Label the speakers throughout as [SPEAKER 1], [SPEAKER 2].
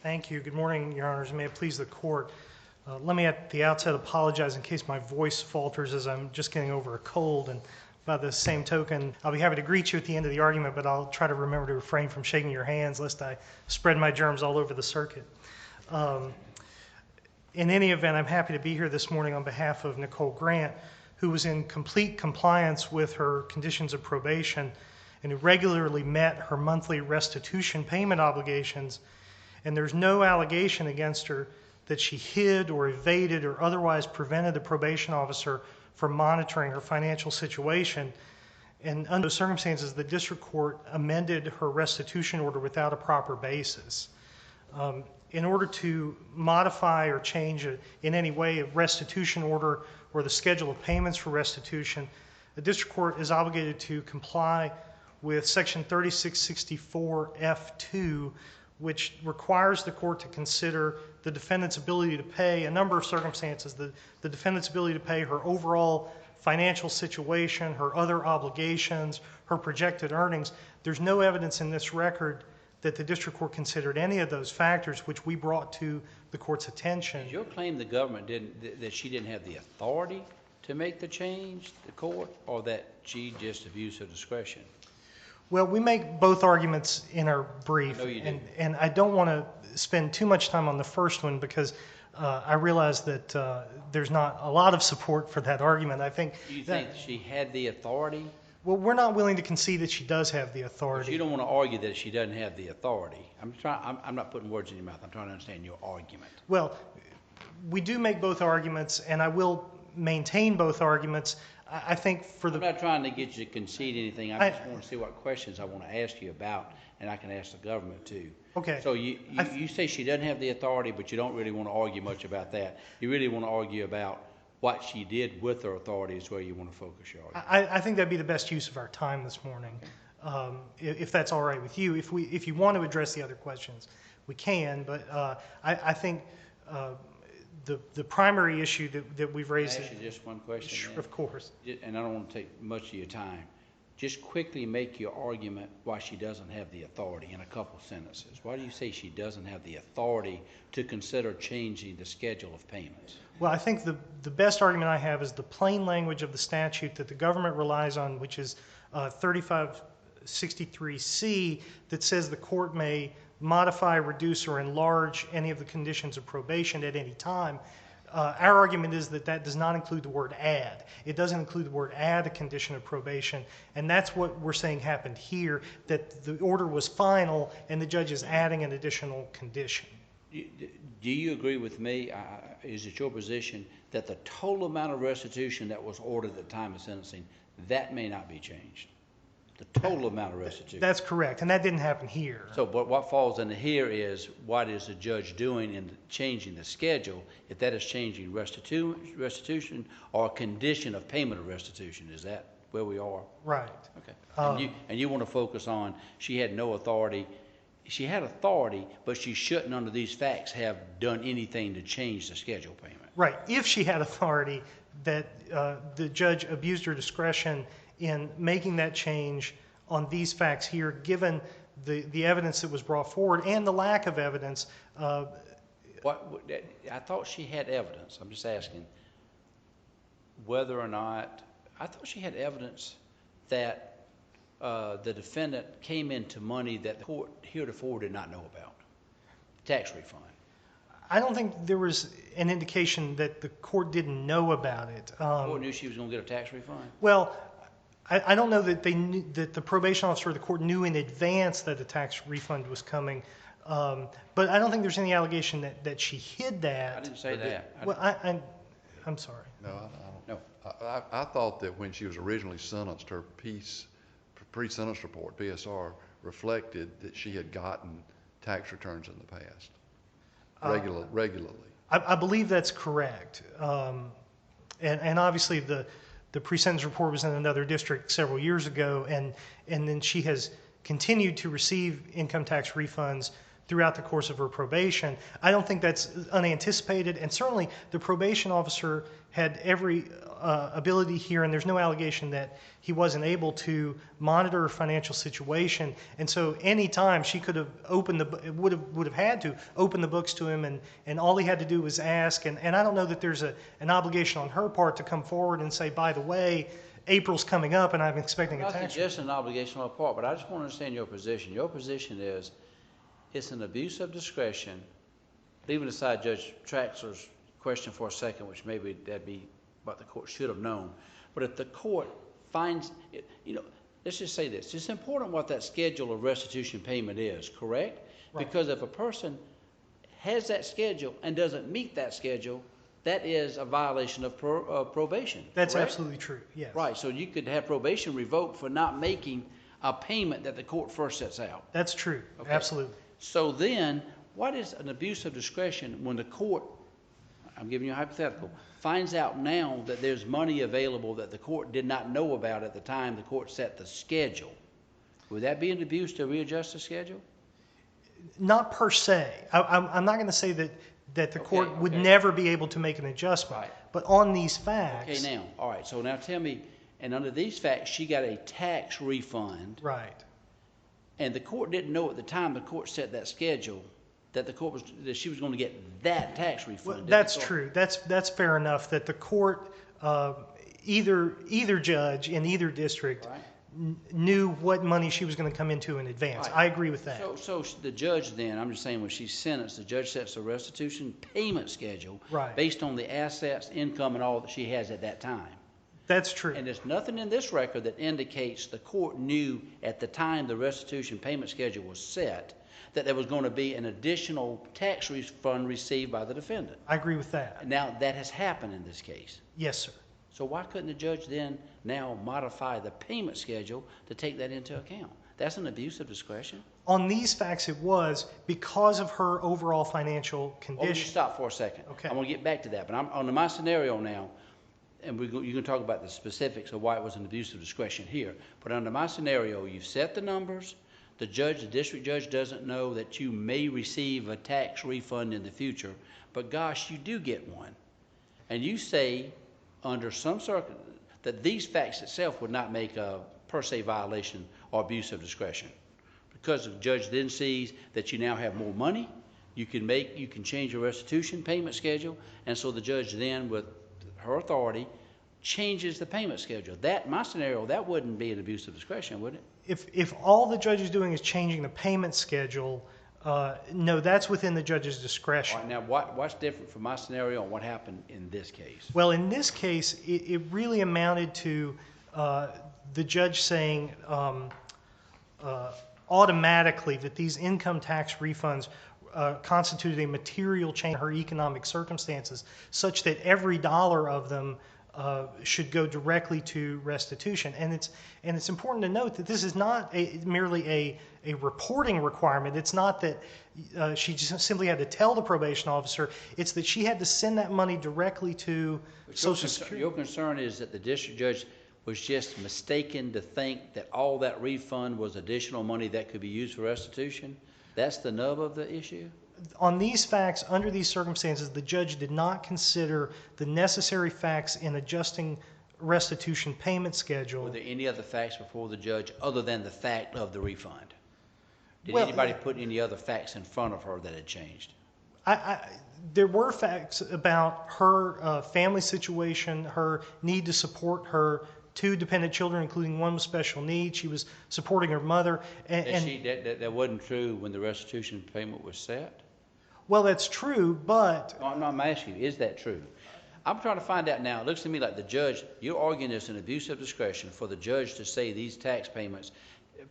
[SPEAKER 1] Thank you. Good morning, Your Honors. May it please the Court. Let me at the outset apologize in case my voice falters as I'm just getting over a cold. And by the same token, I'll be happy to greet you at the end of the argument, but I'll try to remember to refrain from shaking your hands lest I spread my germs all over the circuit. In any event, I'm happy to be here this morning on behalf of Nicole Grant, who was in complete compliance with her conditions of probation and who regularly met her monthly restitution payment obligations. And there's no allegation against her that she hid or evaded or otherwise prevented the probation officer from monitoring her financial situation. And under those circumstances, the district court amended her restitution order without a proper basis. In order to modify or change in any way a restitution order or the schedule of payments for restitution, the district court is obligated to comply with Section 3664F2, which requires the court to consider the defendant's ability to pay a number of circumstances, the defendant's ability to pay her overall financial situation, her other obligations, her projected earnings. There's no evidence in this record that the district court considered any of those factors, which we brought to the court's attention.
[SPEAKER 2] Is your claim the government that she didn't have the authority to make the change, the court, or that she just abused her discretion?
[SPEAKER 1] Well, we make both arguments in our brief,
[SPEAKER 2] I know you do.
[SPEAKER 1] and I don't want to spend too much time on the first one because I realize that there's not a lot of support for that argument. I think.
[SPEAKER 2] Do you think she had the authority?
[SPEAKER 1] Well, we're not willing to concede that she does have the authority.
[SPEAKER 2] But you don't want to argue that she doesn't have the authority. I'm not putting words in your mouth. I'm trying to understand your argument.
[SPEAKER 1] Well, we do make both arguments, and I will maintain both arguments. I think for the...
[SPEAKER 2] I'm not trying to get you to concede anything. I just want to see what questions I want to ask you about, and I can ask the government too.
[SPEAKER 1] Okay.
[SPEAKER 2] So you say she doesn't have the authority, but you don't really want to argue much about that. You really want to argue about what she did with her authority is where you want to focus your argument.
[SPEAKER 1] I think that'd be the best use of our time this morning, if that's all right with you. If you want to address the other questions, we can, but I think the primary issue that we've raised...
[SPEAKER 2] Can I ask you just one question?
[SPEAKER 1] Sure, of course.
[SPEAKER 2] And I don't want to take much of your time. Just quickly make your argument why she doesn't have the authority in a couple sentences. Why do you say she doesn't have the authority to consider changing the schedule of payments?
[SPEAKER 1] Well, I think the best argument I have is the plain language of the statute that the government relies on, which is 3563C, that says the court may modify, reduce, or enlarge any of the conditions of probation at any time. Our argument is that that does not include the word add. It doesn't include the word add a condition of probation, and that's what we're saying happened here, that the order was final and the judge is adding an additional condition.
[SPEAKER 2] Do you agree with me? Is it your position that the total amount of restitution that was ordered at the time of sentencing, that may not be changed? The total amount of restitution.
[SPEAKER 1] That's correct, and that didn't happen here.
[SPEAKER 2] So, but what falls into here is what is the judge doing in changing the schedule, if that is changing restitution or a condition of payment of restitution. Is that where we are?
[SPEAKER 1] Right.
[SPEAKER 2] Okay. And you want to focus on she had no authority. She had authority, but she shouldn't, under these facts, have done anything to change the schedule payment. Right.
[SPEAKER 1] If she had authority, that the judge abused her discretion in making that change on these facts here, given the evidence that was brought forward and the lack of evidence.
[SPEAKER 2] I thought she had evidence. I'm just asking whether or not, I thought she had evidence that the defendant came into money that the court heretofore did not know about, tax refund.
[SPEAKER 1] I don't think there was an indication that the court didn't know about it.
[SPEAKER 2] The court knew she was going to get a tax refund?
[SPEAKER 1] Well, I don't know that that the probation officer or the court knew in advance that a tax refund was coming, but I don't think there's any allegation that she hid that.
[SPEAKER 2] I didn't say that.
[SPEAKER 1] Well, I'm sorry.
[SPEAKER 3] No, I don't. I thought that when she was originally sentenced, her pre-sentence report, PSR, reflected that she had gotten tax returns in the past regularly.
[SPEAKER 1] I believe that's correct, and obviously the pre-sentence report was in another district several years ago, and then she has continued to receive income tax refunds throughout the course of her probation. I don't think that's unanticipated, and certainly the probation officer had every ability here, and there's no allegation that he wasn't able to monitor her financial situation. And so any time she could have opened would have had to open the books to him, and all he had to do was ask. And I don't know that there's an obligation on her part to come forward and say, by the way, April's coming up and I'm expecting a
[SPEAKER 2] Not
[SPEAKER 1] tax.
[SPEAKER 2] just an obligation on her part, but I just want to understand your position. Your position is it's an abuse of discretion, leaving aside Judge Traxler's question for a second, which maybe that'd be what the court should have known. But if the court finds, let's just say this. It's important what that schedule of restitution payment is, correct?
[SPEAKER 1] Right.
[SPEAKER 2] Because if a person has that schedule and doesn't meet that schedule, that is a violation of probation.
[SPEAKER 1] That's
[SPEAKER 2] correct?
[SPEAKER 1] absolutely true, yes.
[SPEAKER 2] Right, so you could have probation revoked for not making a payment that the court first sets out.
[SPEAKER 1] That's true,
[SPEAKER 2] Okay.
[SPEAKER 1] absolutely.
[SPEAKER 2] So then, what is an abuse of discretion when the court, I'm giving you a hypothetical, finds out now that there's money available that the court did not know about at the time the court set the schedule? Would that be an abuse to readjust the schedule?
[SPEAKER 1] Not per se. I'm not going to say that the court would never be able to make an adjustment.
[SPEAKER 2] Right.
[SPEAKER 1] But on these facts.
[SPEAKER 2] Okay, now, all right, so now tell me, and under these facts, she got a tax refund.
[SPEAKER 1] Right.
[SPEAKER 2] And the court didn't know at the time the court set that schedule that that she was going to get that tax refund.
[SPEAKER 1] Well,
[SPEAKER 2] did
[SPEAKER 1] that's
[SPEAKER 2] the court?
[SPEAKER 1] true. That's fair enough that the court, either judge in either district,
[SPEAKER 2] Right.
[SPEAKER 1] knew what money she was going to come into in advance.
[SPEAKER 2] Right.
[SPEAKER 1] I agree with that.
[SPEAKER 2] So the judge then, I'm just saying when she's sentenced, the judge sets a restitution payment schedule
[SPEAKER 1] Right.
[SPEAKER 2] based on the assets, income, and all that she has at that time.
[SPEAKER 1] That's true.
[SPEAKER 2] And there's nothing in this record that indicates the court knew at the time the restitution payment schedule was set that there was going to be an additional tax refund received by the defendant.
[SPEAKER 1] I agree with that.
[SPEAKER 2] Now, that has happened in this case.
[SPEAKER 1] Yes, sir.
[SPEAKER 2] So why couldn't the judge then now modify the payment schedule to take that into account? That's an abuse of discretion.
[SPEAKER 1] On these facts, it was because of her overall financial
[SPEAKER 2] Oh, you
[SPEAKER 1] condition.
[SPEAKER 2] stop for a second.
[SPEAKER 1] Okay.
[SPEAKER 2] I'm going to get back to that, but I'm on my scenario now, and you can talk about the specifics of why it was an abuse of discretion here. But under my scenario, you've set the numbers. The district judge doesn't know that you may receive a tax refund in the future, but gosh, you do get one. And you say, under some circumstances, that these facts itself would not make a per se violation or abuse of discretion. Because the judge then sees that you now have more money, you can change your restitution payment schedule, and so the judge then, with her authority, changes the payment schedule. That, my scenario, that wouldn't be an abuse of discretion, would it?
[SPEAKER 1] If all the judge is doing is changing the payment schedule, no, that's within the judge's discretion.
[SPEAKER 2] All right, now what's different from my scenario and what happened in this case?
[SPEAKER 1] Well, in this case, it really amounted to the judge saying automatically that these income tax refunds constituted a material change in her economic circumstances, such that every dollar of them should go directly to restitution. And it's important to note that this is not merely a reporting requirement. It's not that she just simply had to tell the probation officer. It's that she had to send that money directly to Social Security.
[SPEAKER 2] Your concern is that the district judge was just mistaken to think that all that refund was additional money that could be used for restitution? That's the nub of the issue?
[SPEAKER 1] On these facts, under these circumstances, the judge did not consider the necessary facts in adjusting restitution payment schedule.
[SPEAKER 2] Were there any other facts before the judge other than the fact of the refund? Did
[SPEAKER 1] Well,
[SPEAKER 2] anybody put any other facts in front of her that had changed?
[SPEAKER 1] There were facts about her family situation, her need to support her two dependent children, including one with special needs. She was supporting her mother.
[SPEAKER 2] That wasn't true when the restitution payment was set?
[SPEAKER 1] Well, that's true, but
[SPEAKER 2] No, I'm asking you, is that true? I'm trying to find out now. It looks to me like the judge, you're arguing it's an abuse of discretion for the judge to say these tax payments,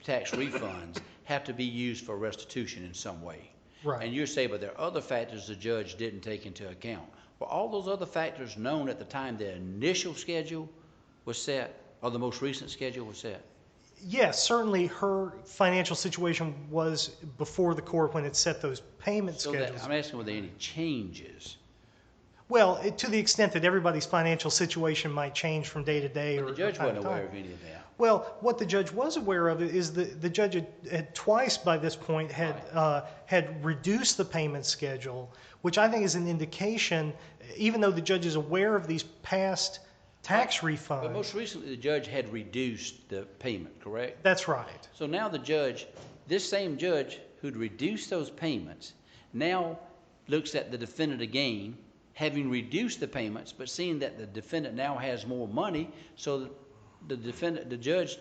[SPEAKER 2] tax refunds, have to be used for restitution in some way.
[SPEAKER 1] Right.
[SPEAKER 2] And you say, but there are other factors the judge didn't take into account. Were all those other factors known at the time the initial schedule was set, or the most recent schedule was set?
[SPEAKER 1] yes, certainly her financial situation was before the court when it set those payment schedules.
[SPEAKER 2] I'm asking, were there any changes?
[SPEAKER 1] Well, to the extent that everybody's financial situation might change from day to day
[SPEAKER 2] But
[SPEAKER 1] or
[SPEAKER 2] the judge
[SPEAKER 1] time to
[SPEAKER 2] wasn't
[SPEAKER 1] time.
[SPEAKER 2] aware of any of that.
[SPEAKER 1] Well, what the judge was aware of is the judge had twice by this point had reduced the payment schedule, which I think is an indication, even though the judge is aware of these past tax refunds.
[SPEAKER 2] But most recently, the judge had reduced the payment, correct?
[SPEAKER 1] That's right.
[SPEAKER 2] So now the judge, this same judge who'd reduced those payments, now looks at the defendant again, having reduced the payments, but seeing that the defendant now has more money, so the judge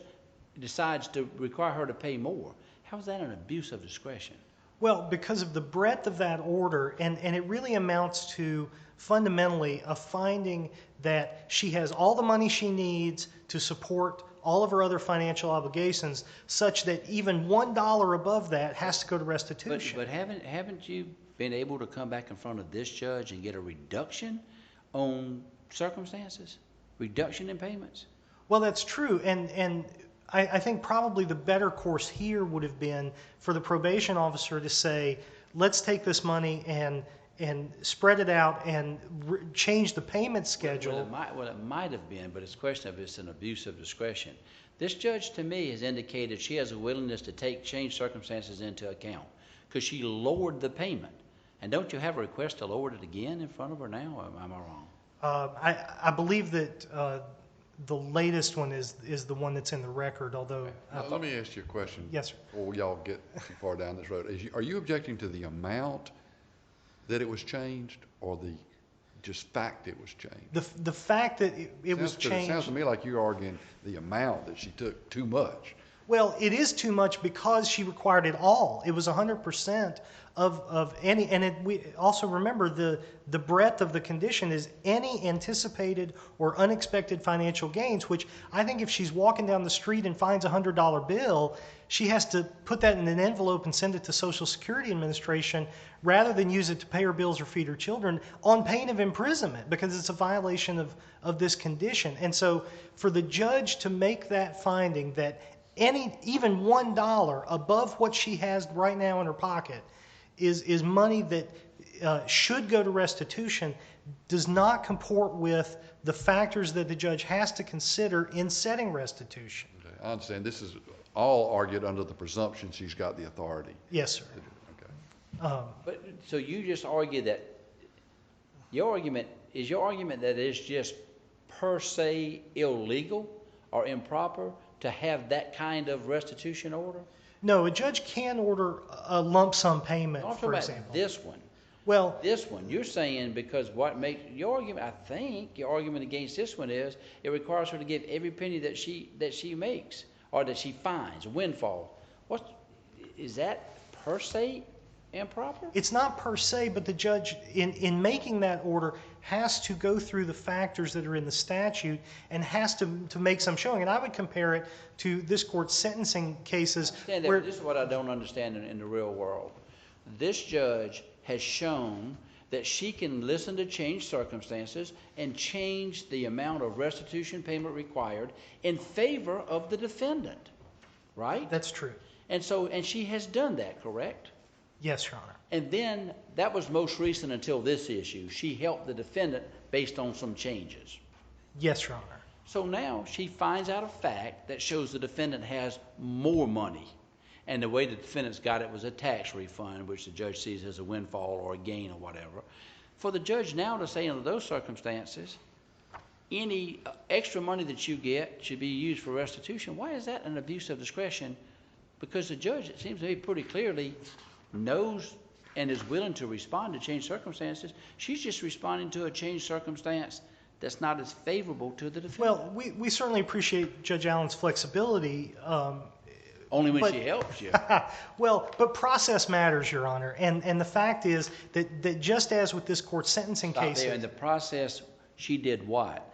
[SPEAKER 2] decides to require her to pay more. How is that an abuse of discretion?
[SPEAKER 1] Well, because of the breadth of that order, and it really amounts to fundamentally a finding that she has all the money she needs to support all of her other financial obligations, such that even $1 above that has to go to restitution.
[SPEAKER 2] But haven't you been able to come back in front of this judge and get a reduction on circumstances? Reduction in payments?
[SPEAKER 1] Well, that's true, and I think probably the better course here would have been for the probation officer to say, let's take this money and spread it out and change the payment schedule.
[SPEAKER 2] Well, it might have been, but it's a question of it's an abuse of discretion. This judge, to me, has indicated she has a willingness to change circumstances into account because she lowered the payment. And don't you have a request to lower it again in front of her now, or am I wrong?
[SPEAKER 1] I believe that the latest one is the one that's in the record, although...
[SPEAKER 3] Now, let me ask you a question.
[SPEAKER 1] Yes, sir.
[SPEAKER 3] Before y'all get too far down this road. Are you objecting to the amount that it was changed, or the just fact it was changed?
[SPEAKER 1] The fact that it was
[SPEAKER 3] It
[SPEAKER 1] changed...
[SPEAKER 3] sounds to me like you're arguing the amount that she took too much.
[SPEAKER 1] Well, it is too much because she required it all. It was 100% of any, and we also remember the breadth of the condition is any anticipated or unexpected financial gains, which I think if she's walking down the street and finds a $100 bill, she has to put that in an envelope and send it to Social Security Administration rather than use it to pay her bills or feed her children on pain of imprisonment because it's a violation of this condition. And so for the judge to make that finding that even $1 above what she has right now in her pocket is money that should go to restitution does not comport with the factors that the judge has to consider in setting restitution.
[SPEAKER 3] Okay, I understand. This is all argued under the presumption she's got the authority.
[SPEAKER 1] Yes, sir.
[SPEAKER 3] Okay.
[SPEAKER 2] But so you just argue that your argument that it's just per se illegal or improper to have that kind of restitution order?
[SPEAKER 1] No, a judge can order a lump sum payment,
[SPEAKER 2] I'm
[SPEAKER 1] for
[SPEAKER 2] talking
[SPEAKER 1] example.
[SPEAKER 2] about this one.
[SPEAKER 1] Well,
[SPEAKER 2] This one, you're saying because what makes your argument, I think your argument against this one is it requires her to give every penny that she makes or that she finds, a windfall. Is that per se improper?
[SPEAKER 1] it's not per se, but the judge, in making that order, has to go through the factors that are in the statute and has to make some showing. And I would compare it to this court's sentencing cases where...
[SPEAKER 2] This is what I don't understand in the real world. This judge has shown that she can listen to changed circumstances and change the amount of restitution payment required in favor of the defendant, right?
[SPEAKER 1] That's true.
[SPEAKER 2] And she has done that, correct?
[SPEAKER 1] Yes, Your Honor.
[SPEAKER 2] And then that was most recent until this issue. She helped the defendant based on some changes.
[SPEAKER 1] Yes, Your Honor.
[SPEAKER 2] So now she finds out a fact that shows the defendant has more money. And the way the defendant's got it was a tax refund, which the judge sees as a windfall or a gain or whatever. For the judge now to say under those circumstances, any extra money that you get should be used for restitution, why is that an abuse of discretion? Because the judge, it seems to me, pretty clearly knows and is willing to respond to changed circumstances. She's just responding to a changed circumstance that's not as favorable to the defendant.
[SPEAKER 1] Well, we certainly appreciate Judge Allen's flexibility.
[SPEAKER 2] Only when she helps you.
[SPEAKER 1] Well, but process matters, Your Honor. And the fact is that just as with this court's sentencing
[SPEAKER 2] Stop
[SPEAKER 1] cases...
[SPEAKER 2] there. In the process, she did what?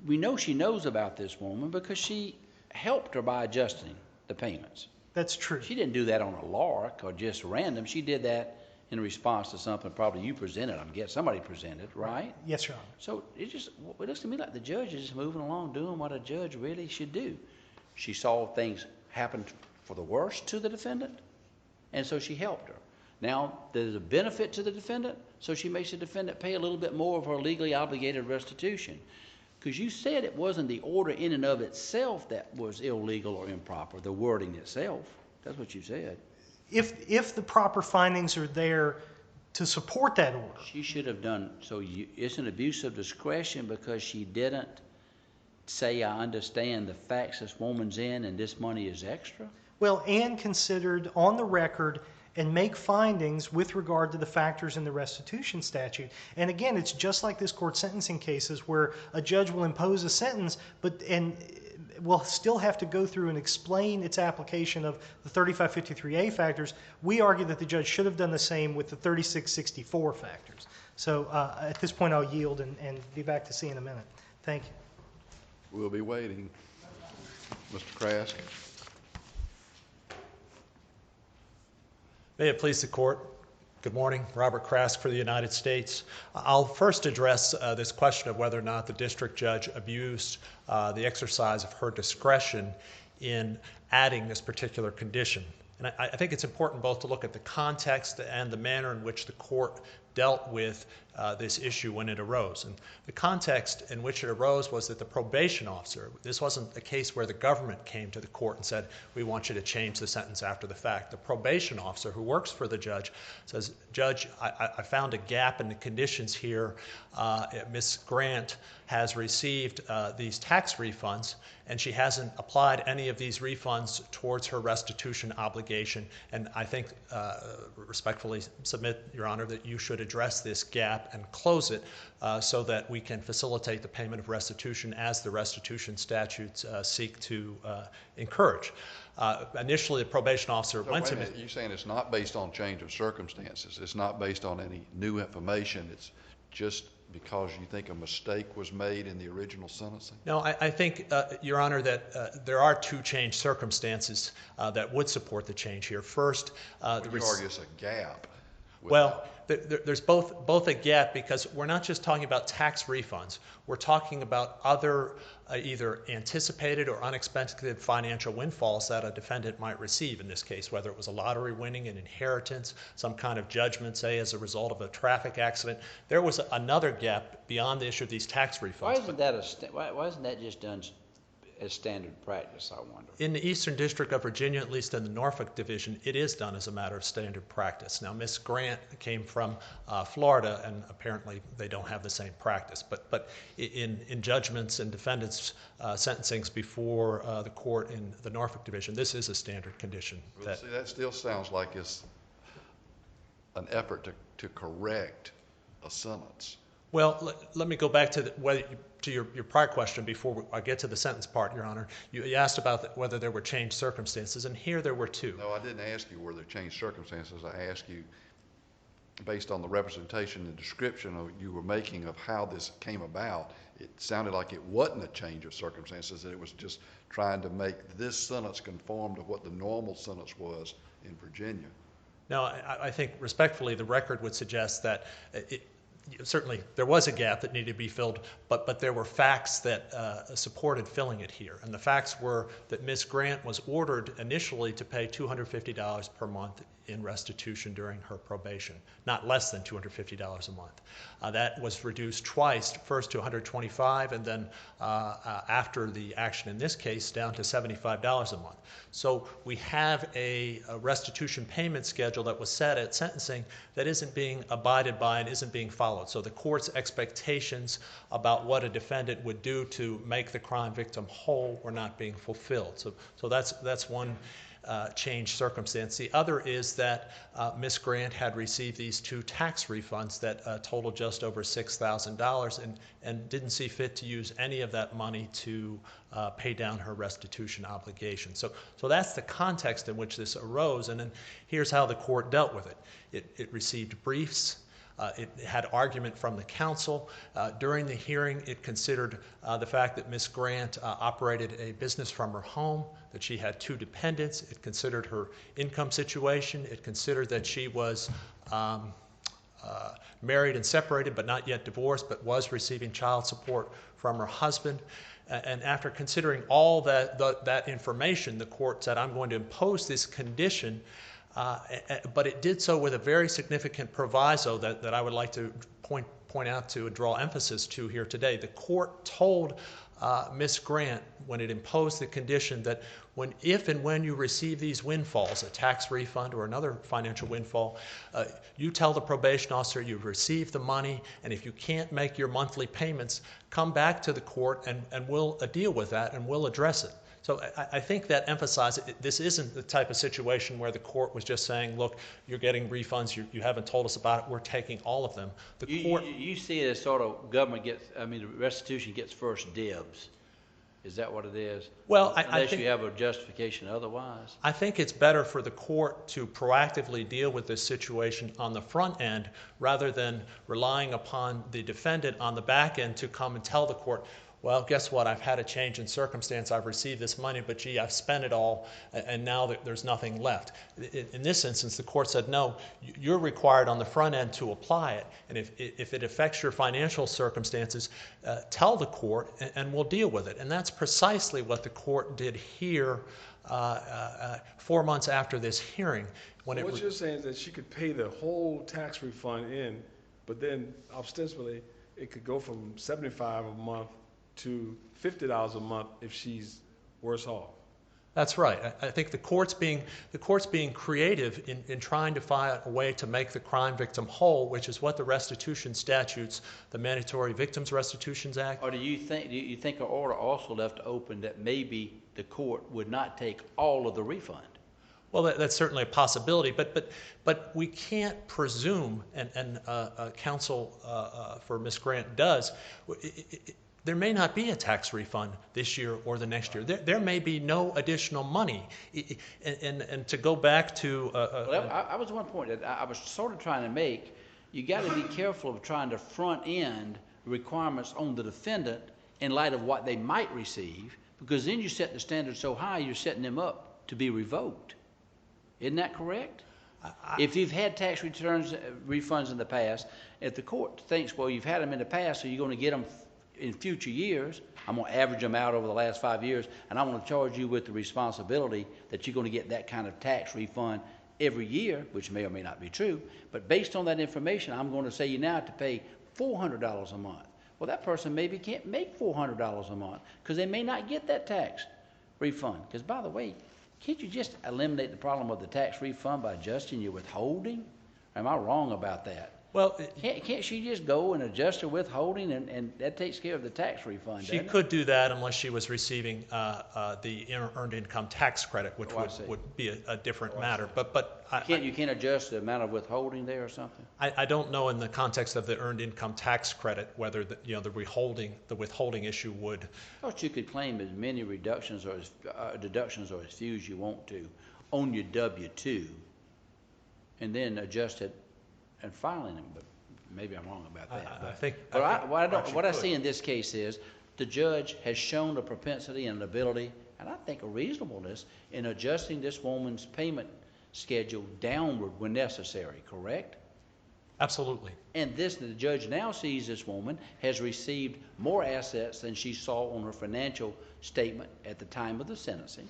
[SPEAKER 2] We know she knows about this woman because she helped her by adjusting the payments.
[SPEAKER 1] That's true.
[SPEAKER 2] She didn't do that on a lark or just random. She did that in response to something probably you presented. I'm guessing somebody presented, right?
[SPEAKER 1] Yes, Your Honor.
[SPEAKER 2] So it looks to me like the judge is just moving along doing what a judge really should do. She saw things happen for the worst to the defendant, and so she helped her. Now, there's a benefit to the defendant, so she makes the defendant pay a little bit more of her legally obligated restitution. Because you said it wasn't the order in and of itself that was illegal or improper, the wording itself. That's what you said.
[SPEAKER 1] If the proper findings are there to support that order.
[SPEAKER 2] She should have done, it's an abuse of discretion because she didn't say, I understand the facts this woman's in and this money is extra?
[SPEAKER 1] Well, and considered on the record and make findings with regard to the factors in the restitution statute. And again, it's just like this court sentencing cases where a judge will impose a sentence, and will still have to go through and explain its application of the 3553A factors. We argue that the judge should have done the same with the 3664 factors. So at this point, I'll yield and be back to see you in a minute. Thank you.
[SPEAKER 3] We'll be waiting. Mr. Krask.
[SPEAKER 4] May it please the court. Good morning. Robert Krask for the United States. I'll first address this question of whether or not the district judge abused the exercise of her discretion in adding this particular condition. And I think it's important both to look at the context and the manner in which the court dealt with this issue when it arose. And the context in which it arose was that the probation officer, this wasn't a case where the government came to the court and said, we want you to change the sentence after the fact. The probation officer who works for the judge says, Judge, I found a gap in the conditions here. Ms. Grant has received these tax refunds, and she hasn't applied any of these refunds towards her restitution obligation. And I think, respectfully submit, Your Honor, that you should address this gap and close it so that we can facilitate the payment of restitution as the restitution statutes seek to encourage. Initially, the probation officer went to me.
[SPEAKER 3] You're saying it's not based on change of circumstances. It's not based on any new information. It's just because you think a mistake was made in the original sentencing?
[SPEAKER 4] No, I think, Your Honor, that there are two changed circumstances that would support the change here. First,
[SPEAKER 3] you argue it's a gap.
[SPEAKER 4] Well, there's both a gap because we're not just talking about tax refunds. We're talking about other either anticipated or unexpected financial windfalls that a defendant might receive in this case, whether it was a lottery winning, an inheritance, some kind of judgment, say, as a result of a traffic accident. There was another gap beyond the issue of these tax refunds.
[SPEAKER 2] Why isn't that just done as standard practice, I wonder?
[SPEAKER 4] In the Eastern District of Virginia, at least in the Norfolk Division, it is done as a matter of standard practice. Now, Ms. Grant came from Florida, and apparently they don't have the same practice. But in judgments and defendants' sentencings before the court in the Norfolk Division, this is a standard condition.
[SPEAKER 3] Well, see, that still sounds like it's an effort to correct a sentence.
[SPEAKER 4] Well, let me go back to your prior question before I get to the sentence part, Your Honor. You asked about whether there were changed circumstances, and here there were two.
[SPEAKER 3] No, I didn't ask you were there changed circumstances. I asked you, based on the representation and description you were making of how this came about, it sounded like it wasn't a change of circumstances, that it was just trying to make this sentence conform to what the normal sentence was in Virginia.
[SPEAKER 4] No, I think respectfully the record would suggest that certainly there was a gap that needed to be filled, but there were facts that supported filling it here. And the facts were that Ms. Grant was ordered initially to pay $250 per month in restitution during her probation, not less than $250 a month. That was reduced twice, first to $125 and then after the action in this case down to $75 a month. So we have a restitution payment schedule that was set at sentencing that isn't being abided by and isn't being followed. So the court's expectations about what a defendant would do to make the crime victim whole were not being fulfilled. So that's one changed circumstance. The other is that Ms. Grant had received these two tax refunds that totaled just over $6,000 and didn't see fit to use any of that money to pay down her restitution obligation. So that's the context in which this arose, and then here's how the court dealt with it. It received briefs. It had argument from the counsel. During the hearing, it considered the fact that Ms. Grant operated a business from her home, that she had two dependents. It considered her income situation. It considered that she was married and separated but not yet divorced, but was receiving child support from her husband. And after considering all that information, the court said, I'm going to impose this condition But it did so with a very significant proviso that I would like to point out to and draw emphasis to here today. The court told Ms. Grant, when it imposed the condition that if and when you receive these windfalls, a tax refund or another financial windfall, you tell the probation officer you've received the money, and if you can't make your monthly payments, come back to the court and we'll deal with that and we'll address it. So I think that emphasizes this isn't the type of situation where the court was just saying, look, you're getting refunds, you haven't told us about it, we're taking all of them.
[SPEAKER 2] You see it as sort of the restitution gets first dibs. Is that what it is?
[SPEAKER 4] Well,
[SPEAKER 2] Unless you have a justification otherwise.
[SPEAKER 4] I think it's better for the court to proactively deal with this situation on the front end rather than relying upon the defendant on the back end to come and tell the court, well, guess what? I've had a change in circumstance. I've received this money, but gee, I've spent it all, and now there's nothing left. In this instance, the court said, no, you're required on the front end to apply it, and if it affects your financial circumstances, tell the court, and we'll deal with it. And that's precisely what the court did here 4 months after this hearing.
[SPEAKER 5] What you're saying is that she could pay the whole tax refund in, but then ostensibly it could go from $75 a month to $50 a month if she's worse off.
[SPEAKER 4] That's right. I think the court's being creative in trying to find a way to make the crime victim whole, which is what the restitution statutes, the Mandatory Victims Restitutions Act.
[SPEAKER 2] Or do you think an order also left open that maybe the court would not take all of the refund?
[SPEAKER 4] Well, that's certainly a possibility, but we can't presume, and counsel for Ms. Grant does. There may not be a tax refund this year or the next year. There may be no additional money. And to go back to...
[SPEAKER 2] I was one point that I was sort of trying to make. You got to be careful of trying to front end requirements on the defendant in light of what they might receive, because then you set the standard so high, you're setting them up to be revoked. Isn't that correct? If you've had tax refunds in the past, if the court thinks, well, you've had them in the past, so you're going to get them in future years, I'm going to average them out over the last 5 years, and I'm going to charge you with the responsibility that you're going to get that kind of tax refund every year, which may or may not be true. But based on that information, I'm going to say you now have to pay $400 a month. Well, that person maybe can't make $400 a month because they may not get that tax refund. Because, by the way, can't you just eliminate the problem of the tax refund by adjusting your withholding? Am I wrong about that?
[SPEAKER 4] Well,
[SPEAKER 2] can't she just go and adjust her withholding, and that takes care of the tax refund?
[SPEAKER 4] She could do that unless she was receiving the earned income tax credit, which would be a different matter. But
[SPEAKER 2] you can't adjust the amount of withholding there or something?
[SPEAKER 4] I don't know in the context of the earned income tax credit whether the withholding issue would.
[SPEAKER 2] I thought you could claim as many reductions or deductions or as few as you want to on your W-2, and then adjust it and filing them, but maybe I'm wrong about that. What I see in this case is the judge has shown a propensity and an ability, and I think a reasonableness in adjusting this woman's payment schedule downward when necessary, correct?
[SPEAKER 4] Absolutely.
[SPEAKER 2] And the judge now sees this woman has received more assets than she saw on her financial statement at the time of the sentencing.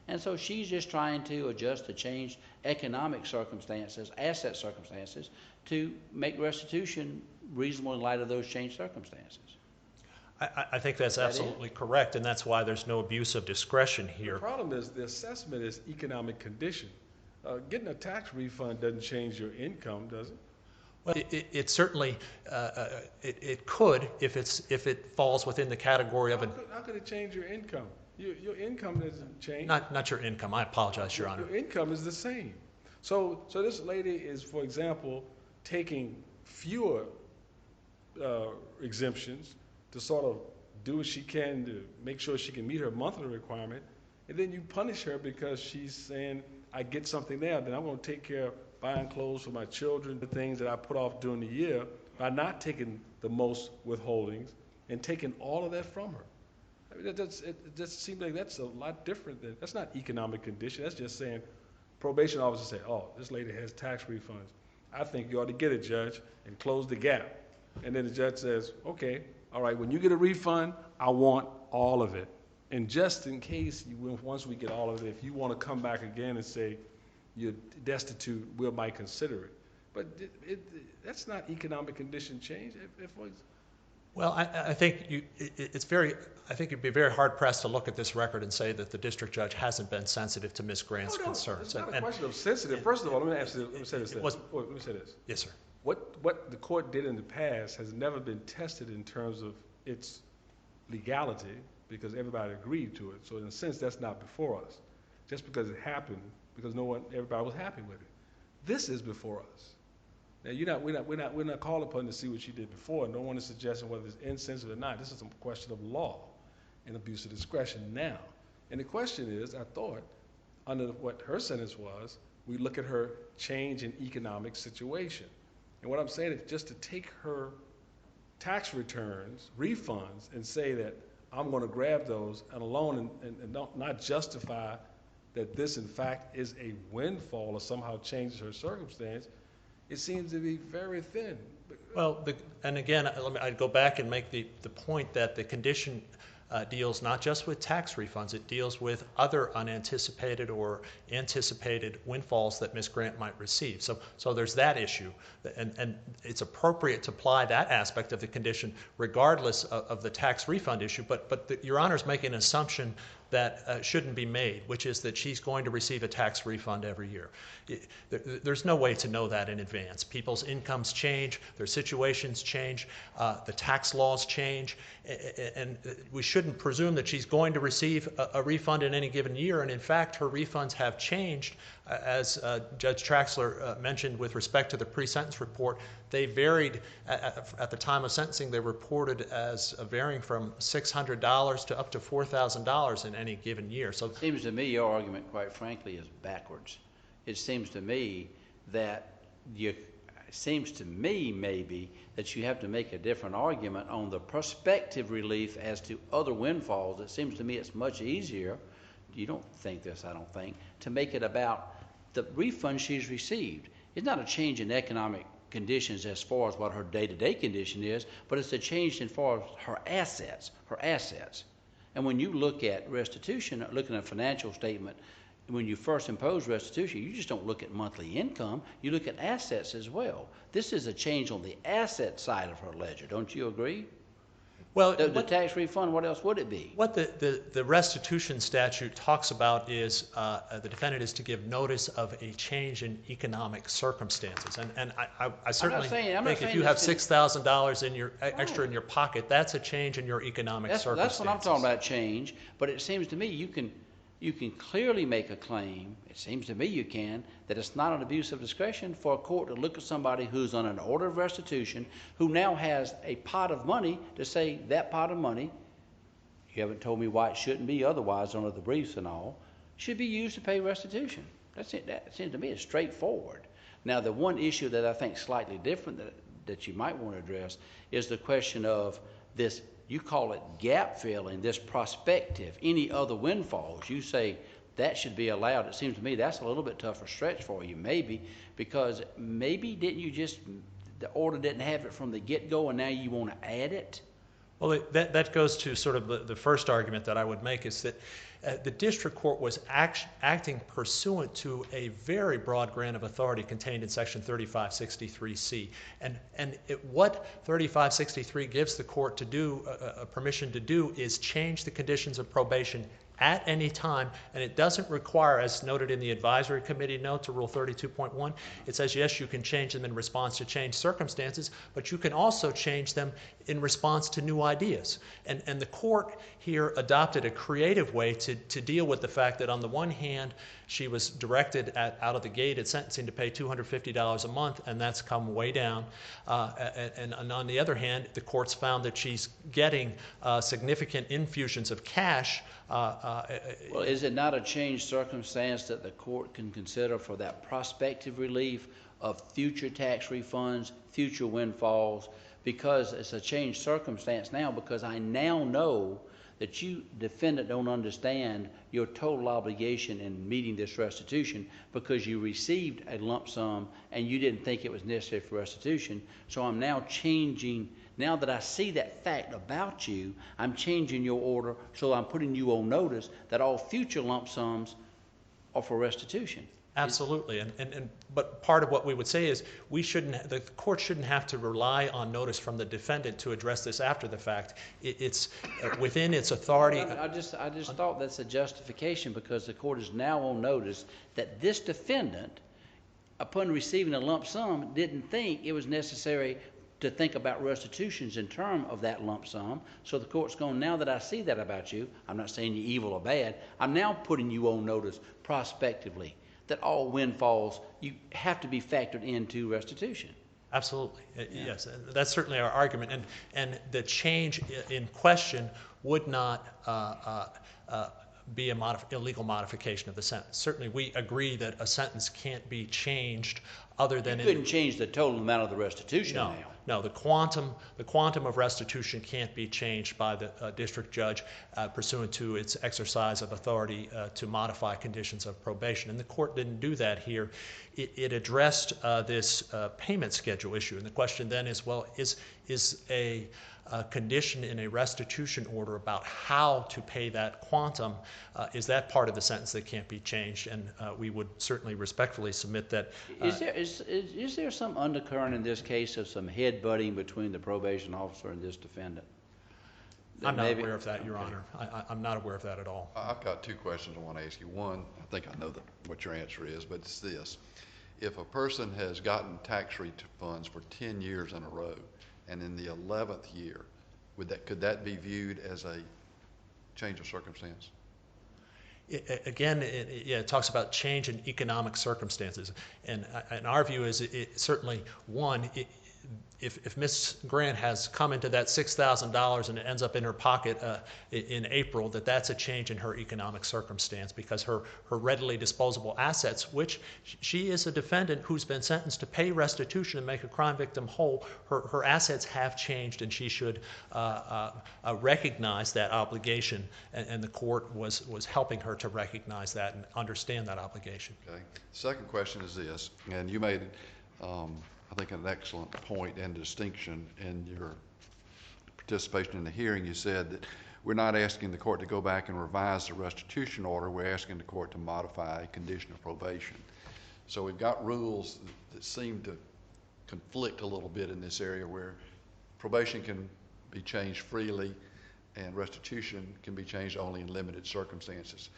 [SPEAKER 2] And so she's just trying to adjust to changed economic circumstances, asset circumstances, to make restitution reasonable in light of those changed circumstances.
[SPEAKER 4] I think that's absolutely correct, and that's why there's no abuse of discretion here.
[SPEAKER 5] The problem is the assessment is economic condition. Getting a tax refund doesn't change your income, does it?
[SPEAKER 4] Well, it certainly it could if it falls within the category of
[SPEAKER 5] How could it change your income? Your income doesn't change.
[SPEAKER 4] Not your income. I apologize, Your Honor.
[SPEAKER 5] Your income is the same. So this lady is, for example, taking fewer exemptions to sort of do what she can to make sure she can meet her monthly requirement, and then you punish her because she's saying, I get something there, then I'm going to take care of buying clothes for my children, the things that I put off during the year, by not taking the most withholdings and taking all of that from her. I mean, it just seems like that's a lot different than, that's not economic condition. That's just saying, probation officer say, oh, this lady has tax refunds. I think you ought to get it, Judge, and close the gap. And then the judge says, okay, all right, when you get a refund, I want all of it. And just in case, once we get all of it, if you want to come back again and say, you're destitute, we might consider it. But that's not economic condition change.
[SPEAKER 4] Well, I think I think you'd be very hard pressed to look at this record and say that the district judge hasn't been sensitive to Ms. Grant's concerns.
[SPEAKER 5] It's not a question of sensitive. First of all, let me say this. Let me say this.
[SPEAKER 4] Yes, sir.
[SPEAKER 5] What the court did in the past has never been tested in terms of its legality because everybody agreed to it. So in a sense, that's not before us. Just because it happened, because everybody was happy with it. This is before us. Now we're not called upon to see what she did before. No one is suggesting whether it's insensitive or not. This is a question of law and abuse of discretion now. And the question is, I thought, under what her sentence was, we look at her change in economic situation. And what I'm saying is just to take her tax returns, refunds, and say that I'm going to grab those and alone and not justify that this in fact is a windfall or somehow changes her circumstance, it seems to be very thin.
[SPEAKER 4] Well, and again, I'd go back and make the point that the condition deals not just with tax refunds, it deals with other unanticipated or anticipated windfalls that Ms. Grant might receive. So there's that issue, and it's appropriate to apply that aspect of the condition regardless of the tax refund issue, but Your Honor's making an assumption that shouldn't be made, which is that she's going to receive a tax refund every year. There's no way to know that in advance. People's incomes change, their situations change, the tax laws change, and we shouldn't presume that she's going to receive a refund in any given year, and in fact, her refunds have changed. As Judge Traxler mentioned with respect to the pre-sentence report, they varied at the time of sentencing. They reported as varying from $600 to up to $4,000 in any given year. So
[SPEAKER 2] it seems to me your argument, quite frankly, is backwards. It seems to me that maybe that you have to make a different argument on the prospective relief as to other windfalls. It seems to me it's much easier. You don't think this, I don't think, to make it about the refund she's received. It's not a change in economic conditions as far as what her day-to-day condition is, but it's a change in far as her assets. And when you look at restitution, looking at a financial statement, when you first impose restitution, you just don't look at monthly income, you look at assets as well. This is a change on the asset side of her ledger, don't you agree?
[SPEAKER 4] Well,
[SPEAKER 2] the tax refund, what else would it be?
[SPEAKER 4] What the restitution statute talks about is the defendant is to give notice of a change in economic circumstances. And I certainly think if you have $6,000 in your extra in your pocket, that's a change in your economic circumstances.
[SPEAKER 2] That's what I'm talking about, change. But it seems to me you can clearly make a claim, it seems to me you can, that it's not an abuse of discretion for a court to look at somebody who's on an order of restitution, who now has a pot of money, to say that pot of money, you haven't told me why it shouldn't be otherwise under the briefs and all, should be used to pay restitution. That's it. That seems to me is straightforward. Now, the one issue that I think is slightly different that you might want to address is the question of this. You call it gap filling, this prospective, any other windfalls. You say that should be allowed. It seems to me that's a little bit tougher stretch for you, maybe, because maybe the order didn't have it from the get-go and now you want to add it?
[SPEAKER 4] Well, that goes to sort of the first argument that I would make is that the district court was acting pursuant to a very broad grant of authority contained in Section 3563C. And what 3563 gives the court to do, permission to do, is change the conditions of probation at any time, and it doesn't require, as noted in the advisory committee note to Rule 32.1, it says, yes, you can change them in response to changed circumstances, but you can also change them in response to new ideas. And the court here adopted a creative way to deal with the fact that on the one hand, she was directed out of the gate at sentencing to pay $250 a month, and that's come way down. And on the other hand, the courts found that she's getting significant infusions of cash.
[SPEAKER 2] Well, is it not a changed circumstance that the court can consider for that prospective relief of future tax refunds, future windfalls? Because it's a changed circumstance now, because I now know that you, defendant, don't understand your total obligation in meeting this restitution because you received a lump sum and you didn't think it was necessary for restitution. So I'm now changing, now that I see that fact about you, I'm changing your order, so I'm putting you on notice that all future lump sums are for restitution.
[SPEAKER 4] Absolutely, but part of what we would say is the court shouldn't have to rely on notice from the defendant to address this after the fact. It's within its authority.
[SPEAKER 2] I just thought that's a justification because the court is now on notice that this defendant, upon receiving a lump sum, didn't think it was necessary to think about restitutions in terms of that lump sum. So the court's going, now that I see that about you, I'm not saying you're evil or bad, I'm now putting you on notice prospectively that all windfalls, you have to be factored into restitution.
[SPEAKER 4] Absolutely, yes, that's certainly our argument, and the change in question would not be a illegal modification of the sentence. Certainly, we agree that a sentence can't be changed other than
[SPEAKER 2] you couldn't change the total amount of the restitution.
[SPEAKER 4] No, the quantum of restitution can't be changed by the district judge pursuant to its exercise of authority to modify conditions of probation. And the court didn't do that here. It addressed this payment schedule issue. And the question then is, well, is a condition in a restitution order about how to pay that quantum, is that part of the sentence that can't be changed? And we would certainly respectfully submit that.
[SPEAKER 2] Is there some undercurrent in this case of some headbutting between the probation officer and this defendant?
[SPEAKER 4] I'm not aware of that, Your Honor. I'm not aware of that at all.
[SPEAKER 3] I've got two questions I want to ask you. One, I think I know what your answer is, but it's this. If a person has gotten tax refunds for 10 years in a row, and in the 11th year, could that be viewed as a change of circumstance?
[SPEAKER 4] It talks about change in economic circumstances. And our view is certainly, one, if Ms. Grant has come into that $6,000 and it ends up in her pocket in April, that's a change in her economic circumstance because her readily disposable assets, which she is a defendant who's been sentenced to pay restitution and make a crime victim whole, her assets have changed, and she should recognize that obligation, and the court was helping her to recognize that and understand that obligation.
[SPEAKER 3] Okay. Second question is this, and you made I think an excellent point and distinction in your participation in the hearing. You said that we're not asking the court to go back and revise the restitution order. We're asking the court to modify a condition of probation. So we've got rules that seem to conflict a little bit in this area where probation can be changed freely and restitution can be changed only in limited circumstances.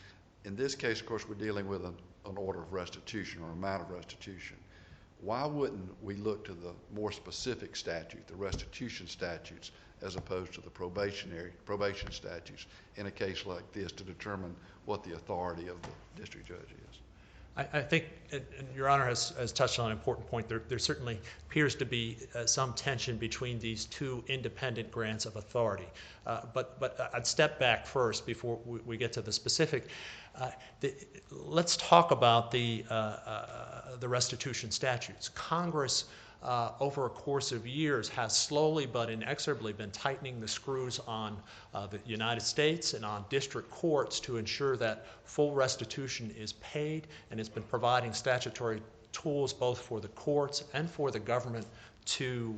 [SPEAKER 3] In this case, of course, we're dealing with an order of restitution or amount of restitution. Why wouldn't we look to the more specific statute, the restitution statutes, as opposed to the probation statutes in a case like this to determine what the authority of the district judge is?
[SPEAKER 4] I think, and Your Honor has touched on an important point, there certainly appears to be some tension between these two independent grants of authority. But I'd step back first before we get to the specific. Let's talk about the restitution statutes. Congress, over a course of years, has slowly but inexorably been tightening the screws on the United States and on district courts to ensure that full restitution is paid, and it's been providing statutory tools both for the courts and for the government to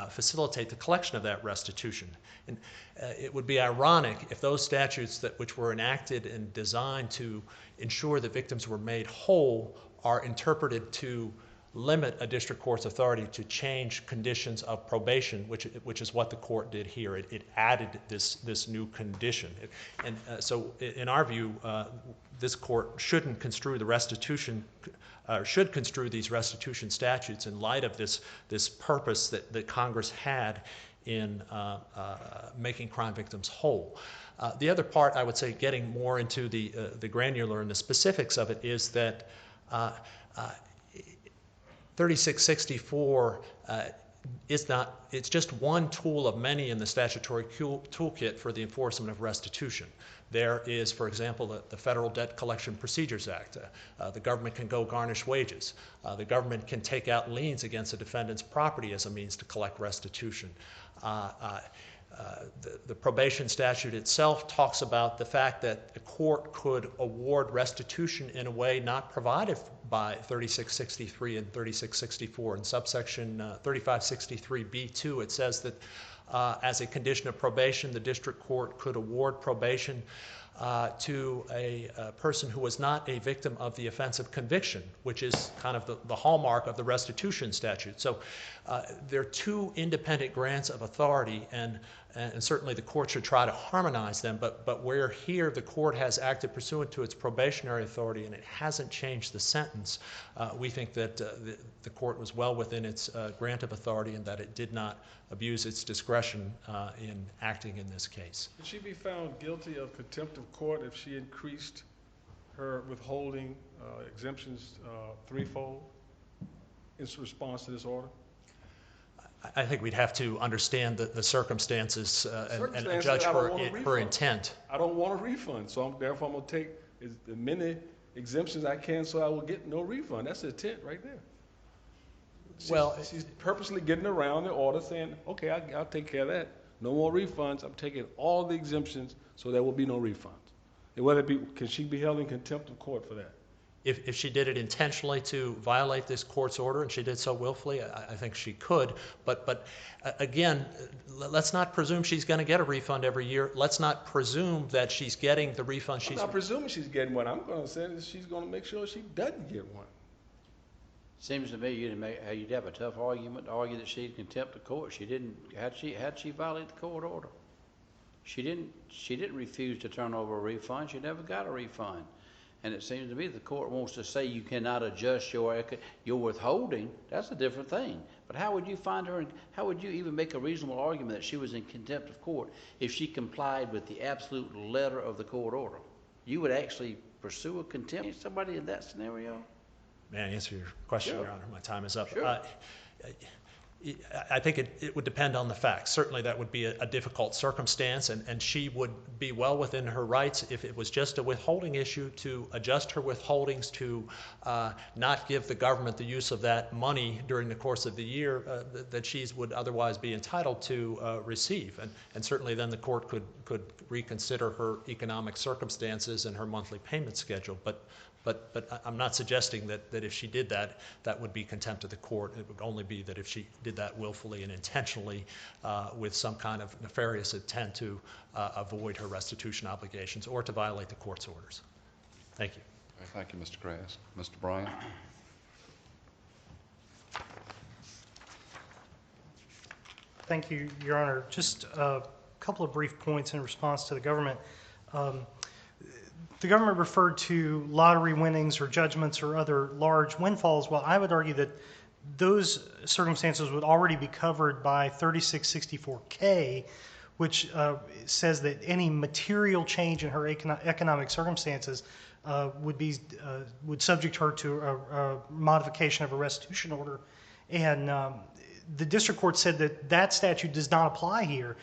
[SPEAKER 4] facilitate the collection of that restitution. And it would be ironic if those statutes which were enacted and designed to ensure that victims were made whole are interpreted to limit a district court's authority to change conditions of probation, which is what the court did here. It added this new condition. So in our view, this court shouldn't construe the restitution, should construe these restitution statutes in light of this purpose that Congress had in making crime victims whole. The other part, I would say, getting more into the granular and the specifics of it, is that 3664 it's just one tool of many in the statutory toolkit for the enforcement of restitution. There is, for example, the Federal Debt Collection Procedures Act. The government can go garnish wages. The government can take out liens against a defendant's property as a means to collect restitution. The probation statute itself talks about the fact that a court could award restitution in a way not provided by 3663 and 3664. In subsection 3563b2, it says that as a condition of probation, the district court could award probation to a person who was not a victim of the offense of conviction, which is kind of the hallmark of the restitution statute. So there are two independent grants of authority, and certainly the court should try to harmonize them, but where here the court has acted pursuant to its probationary authority and it hasn't changed the sentence, we think that the court was well within its grant of authority and that it did not abuse its discretion in acting in this case.
[SPEAKER 5] Could she be found guilty of contempt of court if she increased her withholding exemptions threefold in response to this order?
[SPEAKER 4] I think we'd have to understand the circumstances and judge her intent.
[SPEAKER 5] I don't want a refund, so therefore I'm going to take as many exemptions I can so I will get no refund. That's the intent right there. She's purposely getting around the order saying, okay, I'll take care of that. No more refunds. I'm taking all the exemptions so there will be no refunds. And whether it be, can she be held in contempt of court for that?
[SPEAKER 4] If she did it intentionally to violate this court's order, and she did so willfully, I think she could. But again, let's not presume she's going to get a refund every year. Let's not presume that she's getting the refund she's...
[SPEAKER 5] I'm not presuming she's getting one. I'm going to say that she's going to make sure she doesn't get one.
[SPEAKER 2] Seems to me you'd have a tough argument to argue that she's contempt of court. She didn't. How'd she violate the court order? She didn't refuse to turn over a refund. She never got a refund. And it seems to me the court wants to say you cannot adjust your withholding. That's a different thing. But how would you find her? How would you even make a reasonable argument that she was in contempt of court if she complied with the absolute letter of the court order? You would actually pursue a contempt against somebody in that scenario?
[SPEAKER 4] May I answer your question,
[SPEAKER 2] Sure.
[SPEAKER 4] Your Honor? My time is up.
[SPEAKER 2] Sure.
[SPEAKER 4] I think it would depend on the facts. Certainly that would be a difficult circumstance, and she would be well within her rights if it was just a withholding issue to adjust her withholdings to not give the government the use of that money during the course of the year that she would otherwise be entitled to receive. And certainly then the court could reconsider her economic circumstances and her monthly payment schedule. But I'm not suggesting that if she did that, that would be contempt of the court. It would only be that if she did that willfully and intentionally with some kind of nefarious intent to avoid her restitution obligations or to violate the court's orders. Thank you.
[SPEAKER 3] Thank you, Mr. Grass. Mr. Bryant?
[SPEAKER 1] Thank you, Your Honor. Just a couple of brief points in response to the government. The government referred to lottery winnings or judgments or other large windfalls. Well, I would argue that those circumstances would already be covered by 3664K, which says that any material change in her economic circumstances would subject her to a modification of a restitution order. And the district court said that that statute does not apply here,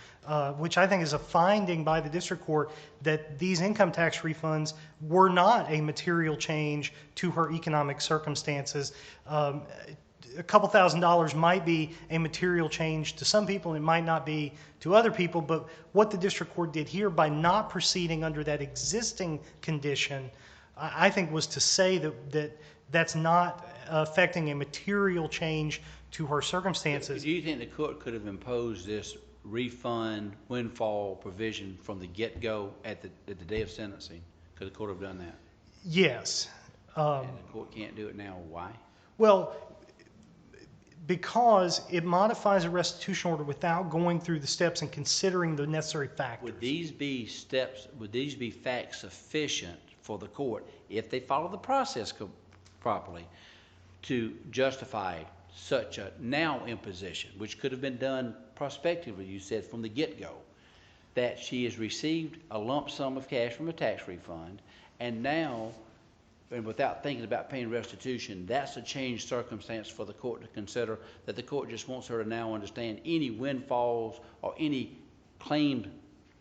[SPEAKER 1] which I think is a finding by the district court that these income tax refunds were not a material change to her economic circumstances. A couple $1,000s might be a material change to some people, and it might not be to other people, but what the district court did here by not proceeding under that existing condition, I think was to say that that's not affecting a material change to her circumstances.
[SPEAKER 2] Do you think the court could have imposed this refund windfall provision from the get-go at the day of sentencing? Could the court have done that?
[SPEAKER 1] Yes.
[SPEAKER 2] And the court can't do it now. Why?
[SPEAKER 1] Well, because it modifies a restitution order without going through the steps and considering the necessary factors.
[SPEAKER 2] Would these be facts sufficient for the court, if they follow the process properly, to justify such a now imposition, which could have been done prospectively, you said, from the get-go, that she has received a lump sum of cash from a tax refund, and now, and without thinking about paying restitution, that's a changed circumstance for the court to consider, that the court just wants her to now understand any windfalls or any claimed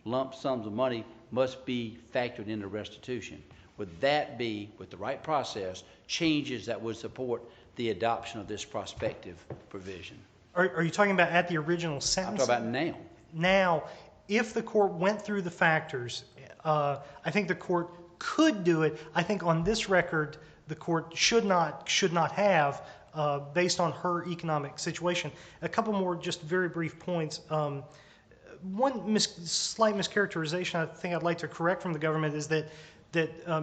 [SPEAKER 2] lump sums of money must be factored into restitution. Would that be, with the right process, changes that would support the adoption of this prospective provision?
[SPEAKER 1] Are you talking about at the original sentence?
[SPEAKER 2] I'm talking about now.
[SPEAKER 1] Now, if the court went through the factors, I think the court could do it. I think on this record, the court should not have, based on her economic situation. A couple more just very brief points. one slight mischaracterization I think I'd like to correct from the government is that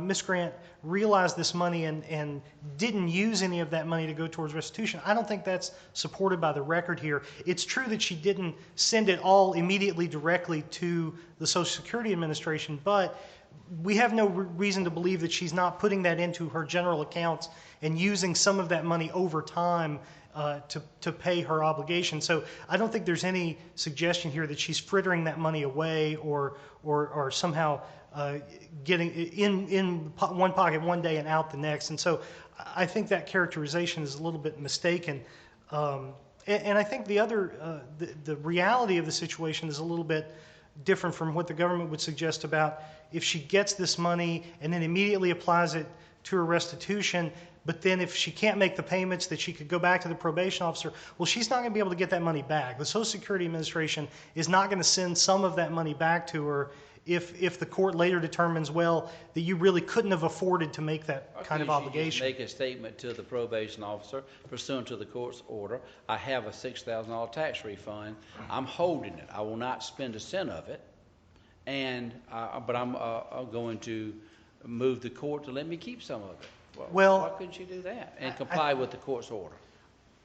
[SPEAKER 1] Ms. Grant realized this money and didn't use any of that money to go towards restitution. I don't think that's supported by the record here. It's true that she didn't send it all immediately directly to the Social Security Administration, but we have no reason to believe that she's not putting that into her general accounts and using some of that money over time to pay her obligation. So I don't think there's any suggestion here that she's frittering that money away or somehow getting in one pocket one day and out the next. And so I think that characterization is a little bit mistaken. And I think the reality of the situation is a little bit different from what the government would suggest about if she gets this money and then immediately applies it to her restitution, but then if she can't make the payments that she could go back to the probation officer, well, she's not going to be able to get that money back. The Social Security Administration is not going to send some of that money back to her if the court later determines, well, that you really couldn't have afforded to make that kind of obligation.
[SPEAKER 2] Make a statement to the probation officer pursuant to the court's order. I have a $6,000 tax refund. I'm holding it. I will not spend a cent of it, but I'm going to move the court to let me keep some of it. Well, why couldn't she do that and comply with the court's order?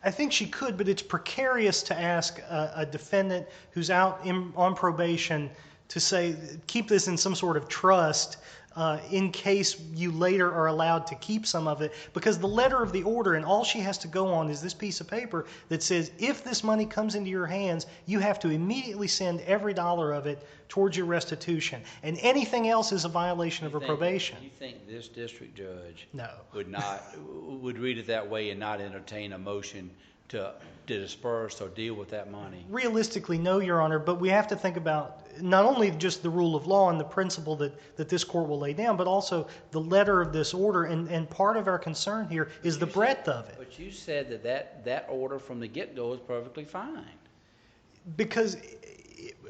[SPEAKER 1] I think she could, but it's precarious to ask a defendant who's out on probation to say, keep this in some sort of trust in case you later are allowed to keep some of it, because the letter of the order and all she has to go on is this piece of paper that says, if this money comes into your hands, you have to immediately send every dollar of it towards your restitution, and anything else is a violation of her probation.
[SPEAKER 2] You think this district judge
[SPEAKER 1] No.
[SPEAKER 2] would read it that way and not entertain a motion to disperse or deal with that money?
[SPEAKER 1] Realistically, no, Your Honor, but we have to think about not only just the rule of law and the principle that this court will lay down, but also the letter of this order, and part of our concern here is the breadth of it.
[SPEAKER 2] But you said that order from the get-go is perfectly fine.
[SPEAKER 1] Because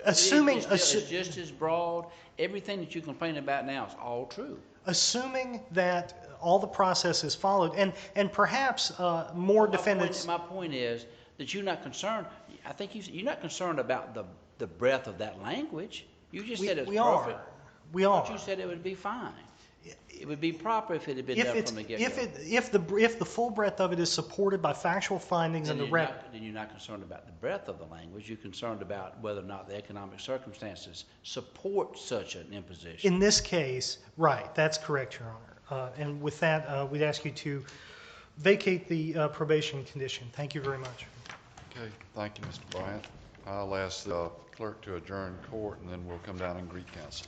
[SPEAKER 1] assuming...
[SPEAKER 2] It's just as broad. Everything that you complain about now is all true.
[SPEAKER 1] Assuming that all the process is followed, and perhaps more defendants...
[SPEAKER 2] My point is that you're not concerned. I think you're not concerned about the breadth of that language. You just said it's perfect.
[SPEAKER 1] We are.
[SPEAKER 2] But you said it would be fine. It would be proper if it had been done from the get-go.
[SPEAKER 1] If the full breadth of it is supported by factual findings and the record.
[SPEAKER 2] Then you're not concerned about the breadth of the language. You're concerned about whether or not the economic circumstances support such an imposition.
[SPEAKER 1] In this case, right. That's correct, Your Honor. And with that, we'd ask you to vacate the probation condition. Thank you very much.
[SPEAKER 3] Okay, thank you, Mr. Bryant. I'll ask the clerk to adjourn court, and then we'll come down and greet counsel.